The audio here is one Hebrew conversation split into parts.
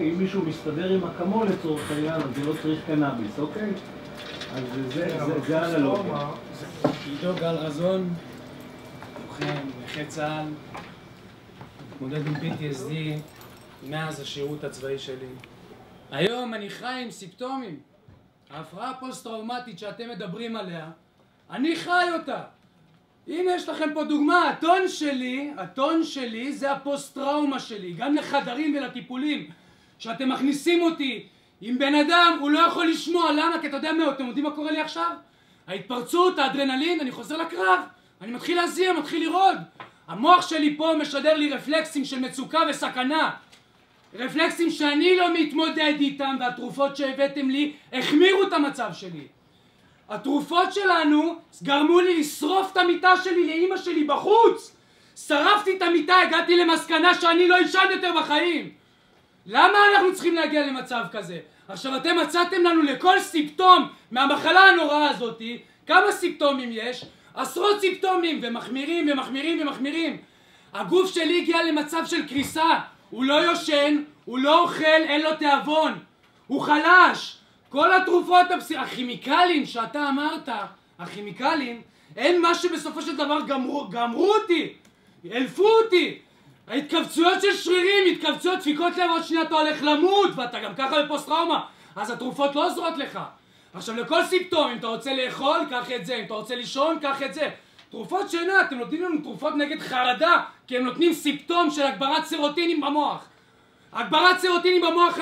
אם מישהו מסתדר עם אקמול לצורך העניין, אז זה לא צריך קנאביס, אוקיי? אז זה האנלוגיה. עידו גל רזון, לוחם, נכה צה"ל, מתמודד עם PTSD מאז השירות הצבאי שלי. היום אני חי עם סימפטומים. ההפרעה הפוסט-טראומטית שאתם מדברים עליה, אני חי אותה. הנה יש לכם פה דוגמה, הטון שלי זה הפוסט-טראומה שלי, גם לחדרים ולטיפולים. שאתם מכניסים אותי עם בן אדם, הוא לא יכול לשמוע, למה? כי אתה יודע מה, אתם יודעים מה קורה לי עכשיו? ההתפרצות, האדרנלין, אני חוזר לקרב, אני מתחיל להזיע, מתחיל לרעוד. המוח שלי פה משדר לי רפלקסים של מצוקה וסכנה. רפלקסים שאני לא מתמודד איתם, והתרופות שהבאתם לי החמירו את המצב שלי. התרופות שלנו גרמו לי לשרוף את המיטה שלי לאמא שלי בחוץ. שרפתי את המיטה, הגעתי למסקנה שאני לא אשן יותר בחיים. למה אנחנו צריכים להגיע למצב כזה? עכשיו אתם מצאתם לנו לכל סימפטום מהמחלה הנוראה הזאת, כמה סימפטומים יש? עשרות סימפטומים, ומחמירים ומחמירים ומחמירים. הגוף שלי הגיע למצב של קריסה, הוא לא יושן, הוא לא אוכל, אין לו תיאבון, הוא חלש. כל התרופות, הכימיקלים שאתה אמרת, הכימיקלים, אין מה שבסופו של דבר גמרו אותי, אלפו אותי. ההתכווצויות של שרירים, התכווצויות, דפיקות לב, עוד שנייה אתה הולך למות, ואתה גם ככה בפוסט טראומה, אז התרופות לא עוזרות לך. עכשיו לכל סימפטום, אם אתה רוצה לאכול, קח את זה, אם אתה רוצה לישון, קח את זה. תרופות שינה, אתם נותנים לנו תרופות נגד חרדה, כי הם נותנים סימפטום של הגברת סרוטינים במוח. הגברת סרוטינים במוח,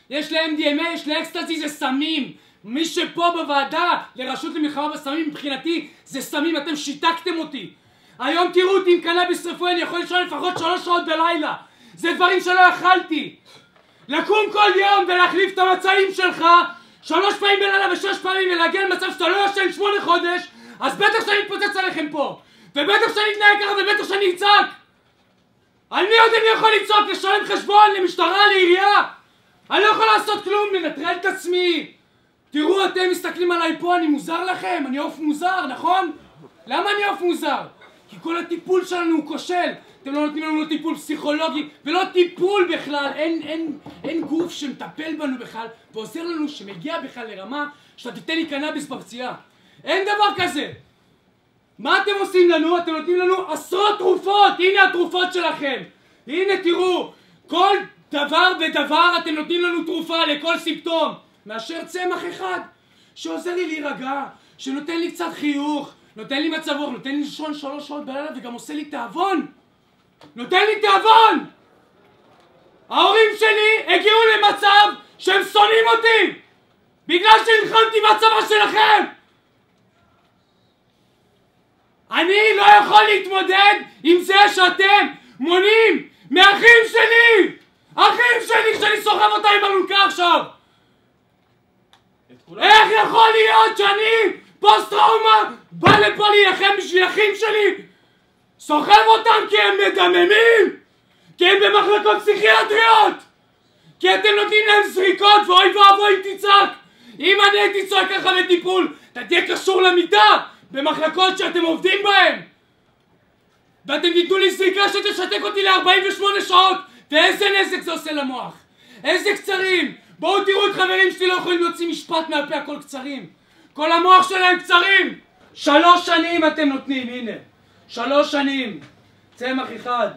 יש ל-MDMA, יש לאקסטזי, זה סמים. מי שפה בוועדה לרשות למלחמה בסמים, מבחינתי, זה סמים, אתם שיתקתם אותי. היום תראו אותי עם קנאביס רפואי, אני יכול לישון לפחות 3 שעות בלילה. זה דברים שלא יכלתי. לקום כל יום ולהחליף את המצעים שלך 3 פעמים בלילה ו6 פעמים ולהגיע למצב שאתה לא ישן 8 חודש, אז בטח שאני מתפוצץ עליכם פה. ובטח שאני אתנהג ככה ובטח שאני אצעק. על מי עוד אני יכול לצעוק? לשלם חשבון, למשטרה, לעירייה? אני לא יכול לעשות כלום, לנטרל את עצמי. תראו, אתם מסתכלים עליי פה, אני מוזר לכם, אני עוף מוזר, נכון? למה אני עוף מוזר? כי כל הטיפול שלנו הוא כושל. אתם לא נותנים לנו טיפול פסיכולוגי ולא טיפול בכלל. אין גוף שמטפל בנו בכלל ועוזר לנו, שמגיע בכלל לרמה שאתה תיתן לי קנאביס בפציעה. אין דבר כזה. מה אתם עושים לנו? אתם נותנים לנו עשרות תרופות. הנה התרופות שלכם. הנה תראו, כל דבר ודבר אתם נותנים לנו תרופה לכל סימפטום, מאשר צמח אחד שעוזר לי להירגע, שנותן לי קצת חיוך, נותן לי מצב רוח, נותן לי לישון 3 שעות בלילה וגם עושה לי תיאבון. נותן לי תיאבון. ההורים שלי הגיעו למצב שהם שונאים אותי בגלל שנלחמתי בצבא שלכם. אני לא יכול להתמודד עם זה שאתם מונעים מאחים שלי, אחים שלי, שאני סוחב אותם עם אלונקה עכשיו. איך יכול להיות שאני פוסט טראומה בא לפה להילחם בשביל אחים שלי? סוחב אותם כי הם מדממים, כי הם במחלקות פסיכיאטריות, כי אתם נותנים להם זריקות ואוי ואבוי אם תצעק. אם אני הייתי צועק ככה בטיפול, אתה תהיה קשור למיטה במחלקות שאתם עובדים בהן, ואתם תיתנו לי זריקה שתשתק אותי ל-48 שעות. ואיזה נזק זה עושה למוח, איזה קצרים. בואו תראו את חברים שלי לא יכולים להוציא משפט מהפה, הכל קצרים, כל המוח שלהם קצרים. 3 שנים אתם נותנים, הנה 3 שנים, צמח אחד.